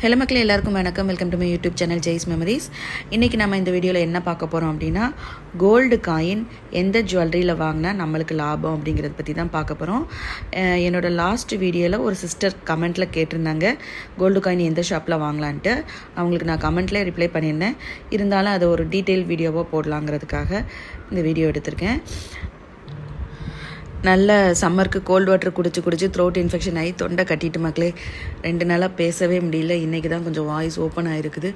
Hello மக்களே, எல்லாருக்கும் வணக்கம். Welcome to my YouTube channel Jai's memories. இன்றைக்கி நம்ம இந்த வீடியோவில் என்ன பார்க்க போகிறோம் அப்படின்னா, கோல்டு காயின் எந்த ஜுவல்லரியில் வாங்கினா நம்மளுக்கு லாபம் அப்படிங்கிறத பற்றி தான் பார்க்க போகிறோம். என்னோடய லாஸ்ட் வீடியோவில் ஒரு சிஸ்டர் கமெண்ட்டில் கேட்டிருந்தாங்க கோல்டு காயின் எந்த ஷாப்பில் வாங்கலான்ட்டு. அவங்களுக்கு நான் கமெண்ட்டில் ரிப்ளை பண்ணியிருந்தேன். இருந்தாலும் அதை ஒரு டீட்டெயில் வீடியோவாக போடலாங்கிறதுக்காக இந்த வீடியோ எடுத்திருக்கேன். நல்ல சம்மருக்கு கோல்டு வாட்டர் குடிச்சு த்ரோட் இன்ஃபெக்ஷன் ஆகி தொண்டை கட்டிட்டு மக்களே 2 நாளாக பேசவே முடியல. இன்றைக்கி தான் கொஞ்சம் வாய்ஸ் ஓப்பன் ஆகிருக்குது.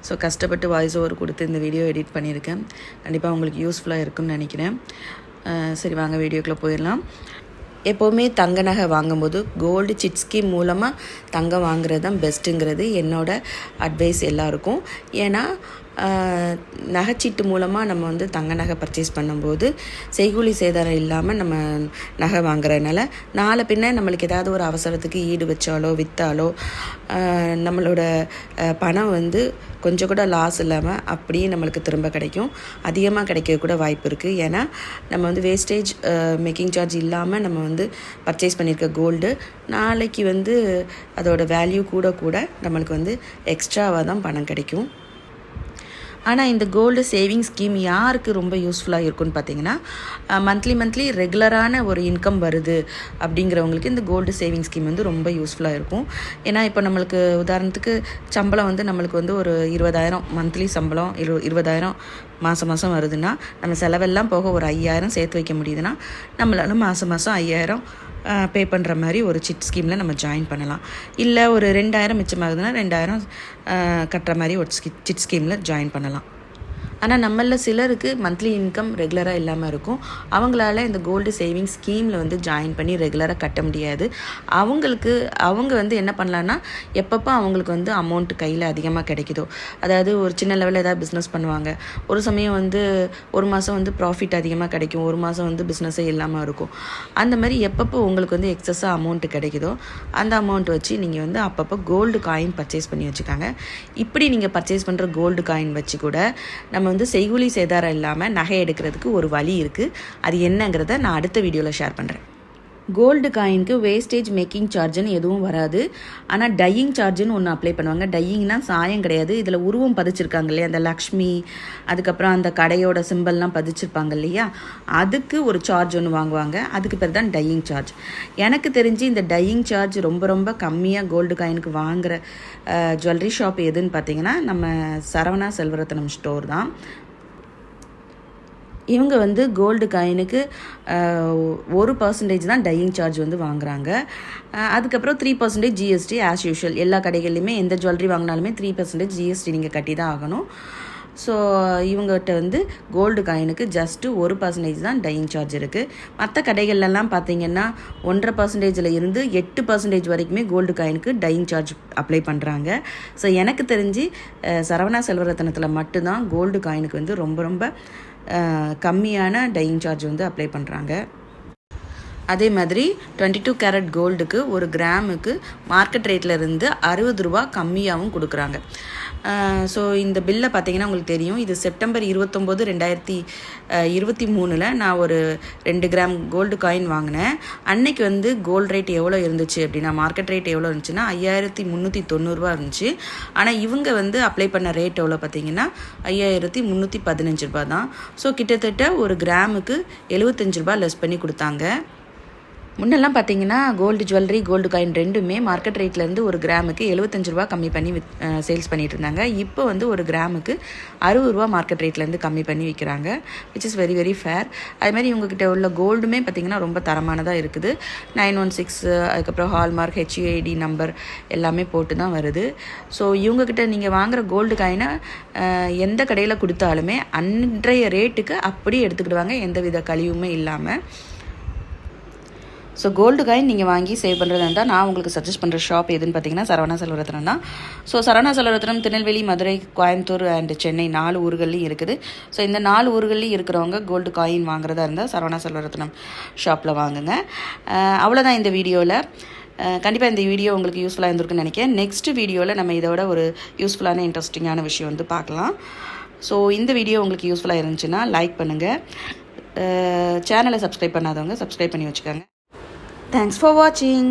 ஸோ கஷ்டப்பட்டு வாய்ஸ் ஓவர் கொடுத்து இந்த வீடியோ எடிட் பண்ணியிருக்கேன். கண்டிப்பாக உங்களுக்கு யூஸ்ஃபுல்லாக இருக்குன்னு நினைக்கிறேன். சரி, வாங்க வீடியோக்குள்ளே போயிடலாம். எப்போவுமே தங்க நகை வாங்கும்போது கோல்டு சிட் ஸ்கீம் மூலமாக தங்கம் வாங்குறது தான் பெஸ்ட்டுங்கிறது என்னோடய அட்வைஸ் எல்லாருக்கும். ஏன்னா நகைச்சீட்டு மூலமாக நம்ம வந்து தங்க நகை பர்ச்சேஸ் பண்ணும்போது செய்கூலி சேதாரம் இல்லாமல் நம்ம நகை வாங்குறதுனால நாளை பின்ன நம்மளுக்கு ஏதாவது ஒரு அவசரத்துக்கு ஈடு வச்சாலோ விற்றாலோ நம்மளோட பணம் வந்து கொஞ்சம் கூட லாஸ் இல்லாமல் அப்படியே நம்மளுக்கு திரும்ப கிடைக்கும். அதிகமாக கிடைக்க கூட வாய்ப்பு இருக்குது. ஏன்னா நம்ம வந்து வேஸ்டேஜ் மேக்கிங் சார்ஜ் இல்லாமல் நம்ம வந்து பர்ச்சேஸ் பண்ணியிருக்க கோல்டு நாளைக்கு வந்து அதோட வேல்யூ கூட நம்மளுக்கு வந்து எக்ஸ்ட்ராவாக தான் பணம் கிடைக்கும். ஆனால் இந்த கோல்டு சேவிங் ஸ்கீம் யாருக்கு ரொம்ப யூஸ்ஃபுல்லாக இருக்குன்னு பார்த்தீங்கன்னா, மந்த்லி ரெகுலரான ஒரு இன்கம் வருது அப்படிங்கிறவங்களுக்கு இந்த கோல்டு சேவிங் ஸ்கீம் வந்து ரொம்ப யூஸ்ஃபுல்லாக இருக்கும். ஏன்னா இப்போ நம்மளுக்கு உதாரணத்துக்கு சம்பளம் வந்து நம்மளுக்கு வந்து ஒரு 20,000 மந்த்லி சம்பளம் 20,000 மாதம் வருதுன்னா, நம்ம செலவெல்லாம் போக ஒரு 5,000 சேர்த்து வைக்க முடியுதுன்னா நம்மளால மாதம் 5,000 பே பண்ணுற மாதிரி ஒரு சிட் ஸ்கீமில் நம்ம ஜாயின் பண்ணலாம். இல்லை ஒரு 2,000 மிச்சமாகுதுன்னா 2,000 கட்டுற மாதிரி ஒரு சிட் ஸ்கீமில் ஜாயின் பண்ணலாம். ஆனால் நம்மளில் சிலருக்கு மந்த்லி இன்கம் ரெகுலராக இல்லாமல் இருக்கும். அவங்களால இந்த கோல்டு சேவிங் ஸ்கீமில் வந்து ஜாயின் பண்ணி ரெகுலராக கட்ட முடியாது. அவங்க வந்து என்ன பண்ணலான்னா, எப்பப்போ அவங்களுக்கு வந்து அமௌண்ட் கையில் அதிகமாக கிடைக்குதோ, அதாவது ஒரு சின்ன லெவலில் ஏதாவது பிஸ்னஸ் பண்ணுவாங்க. ஒரு சமயம் வந்து ஒரு மாதம் வந்து ப்ராஃபிட் அதிகமாக கிடைக்கும், ஒரு மாதம் வந்து பிஸ்னஸே இல்லாமல் இருக்கும். அந்த மாதிரி எப்பப்போ உங்களுக்கு வந்து எக்ஸஸாக அமௌண்ட்டு கிடைக்குதோ அந்த அமௌண்ட் வச்சு நீங்கள் வந்து அப்பப்போ கோல்டு காயின் பர்ச்சேஸ் பண்ணி வச்சுக்காங்க. இப்படி நீங்கள் பர்ச்சேஸ் பண்ணுற கோல்டு காயின் வச்சு கூட நம்ம வந்து செய்கூலி சேதாரம் இல்லாமல் நகை எடுக்கிறதுக்கு ஒரு வழி இருக்குது. அது என்னங்கிறத நான் அடுத்த வீடியோவில் ஷேர் பண்ணுறேன். கோல்டு காயினுக்கு வேஸ்டேஜ் மேக்கிங் சார்ஜுன்னு எதுவும் வராது. ஆனால் டையிங் சார்ஜுன்னு ஒன்று அப்ளை பண்ணுவாங்க. டையிங்னா சாயம் கிடையாது. இதில் உருவம் பதிச்சிருக்காங்க இல்லையா, அந்த லக்ஷ்மி, அதுக்கப்புறம் அந்த கடையோட சிம்பிள்லாம் பதிச்சிருப்பாங்க இல்லையா, அதுக்கு ஒரு சார்ஜ் ஒன்று வாங்குவாங்க. அதுக்கு பேர் தான் டையிங் சார்ஜ். எனக்கு தெரிஞ்சு இந்த டையிங் சார்ஜ் ரொம்ப கம்மியாக கோல்டு காயினுக்கு வாங்குகிற ஜுவல்லரி ஷாப் எதுன்னு பார்த்தீங்கன்னா, நம்ம சரவணா செல்வரத்னம் ஸ்டோர் தான். இவங்க வந்து கோல்டு காயினுக்கு 1% தான் டையிங் சார்ஜ் வந்து வாங்குகிறாங்க. அதுக்கப்புறம் 3% ஜிஎஸ்டி ஆஸ் யூஷுவல். எல்லா கடைகள்லையுமே எந்த ஜுவல்லரி வாங்கினாலுமே 3% ஜிஎஸ்டி நீங்கள் கட்டி தான் ஆகணும். ஸோ இவங்ககிட்ட வந்து கோல்டு காயினுக்கு ஜஸ்ட்டு 1% தான் டையிங் சார்ஜ் இருக்குது. மற்ற கடைகள்லாம் பார்த்தீங்கன்னா 1.5% இருந்து 8% வரைக்குமே கோல்டு காயினுக்கு டையிங் சார்ஜ் அப்ளை பண்ணுறாங்க. ஸோ எனக்கு தெரிஞ்சு சரவணா செல்வரத்னத்தில் மட்டும்தான் கோல்டு காயினுக்கு வந்து ரொம்ப கம்மியான டையிங் சார்ஜ் வந்து அப்ளை பண்ணுறாங்க. அதே மாதிரி 22 கேரட் கோல்டுக்கு ஒரு கிராமுக்கு மார்க்கெட் ரேட்டில் இருந்து 60 ரூபா கம்மியாகவும் கொடுக்குறாங்க. ஸோ இந்த பில்லை பார்த்தீங்கன்னா உங்களுக்கு தெரியும். இது செப்டம்பர் 29, 2023 நான் ஒரு 2 கிராம் கோல்டு காயின் வாங்கினேன். அன்னைக்கு வந்து கோல்டு ரேட் எவ்வளோ இருந்துச்சு அப்படின்னா, மார்க்கெட் ரேட் எவ்வளோ இருந்துச்சுன்னா 5,390 ரூபா இருந்துச்சு. ஆனால் இவங்க வந்து அப்ளை பண்ண ரேட் எவ்வளோ பார்த்தீங்கன்னா 5,315 ரூபா தான். ஸோ கிட்டத்தட்ட ஒரு கிராமுக்கு 75 ரூபா லெஸ் பண்ணி கொடுத்தாங்க. முன்னெல்லாம் பார்த்தீங்கன்னா கோல்டு ஜுவல்லரி கோல்டு காயின் ரெண்டுமே மார்க்கெட் ரேட்லேருந்து ஒரு கிராமுக்கு 75 ரூபா கம்மி பண்ணி சேல்ஸ் பண்ணிகிட்டு இருந்தாங்க. இப்போ வந்து ஒரு கிராமுக்கு 60 ரூபா மார்க்கெட் ரேட்லேருந்து கம்மி பண்ணி விற்கிறாங்க. Which is very fair. அதுமாதிரி இவங்ககிட்ட உள்ள கோல்டுமே பார்த்திங்கன்னா ரொம்ப தரமானதாக இருக்குது. 916 அதுக்கப்புறம் ஹால்மார்க் HUID நம்பர் எல்லாமே போட்டு தான் வருது. ஸோ இவங்ககிட்ட நீங்கள் வாங்குகிற கோல்டு காயினை எந்த கடையில் கொடுத்தாலுமே அன்றைய ரேட்டுக்கு அப்படியே எடுத்துக்கிடுவாங்க, எந்த வித கழிவுமே இல்லாமல். ஸோ கோல்டு காயின் நீங்கள் வாங்கி சேவ் பண்ணுறதா இருந்தால் நான் உங்களுக்கு சஜஸ்ட் பண்ணுற ஷாப் எதுன்னு பார்த்தீங்கன்னா சரவணா செல்வரத்னம் தான். ஸோ சரவணா செல்வரத்னம் திருநெல்வேலி, மதுரை, கோயம்புத்தூர் அண்ட் சென்னை 4 ஊர்களையும் இருக்குது. ஸோ இந்த 4 ஊர்களையும் இருக்கிறவங்க கோல்டு காயின் வாங்குறதா இருந்தால் சரவணா செல்வரத்னம் ஷாப்பில் வாங்குங்க. அவ்வளோதான் இந்த வீடியோவில். கண்டிப்பாக இந்த வீடியோ உங்களுக்கு யூஸ்ஃபுல்லாக இருந்திருக்குன்னு நினைக்கிறேன். நெக்ஸ்ட் வீடியோவில் நம்ம இதோட ஒரு யூஸ்ஃபுல்லான இன்ட்ரெஸ்டிங்கான விஷயம் வந்து பார்க்கலாம். ஸோ இந்த வீடியோ உங்களுக்கு யூஸ்ஃபுல்லாக இருந்துச்சுன்னா லைக் பண்ணுங்கள். சேனலை சப்ஸ்கிரைப் பண்ணாதவங்க சப்ஸ்கிரைப் பண்ணி வச்சுக்கோங்க. Thanks for watching.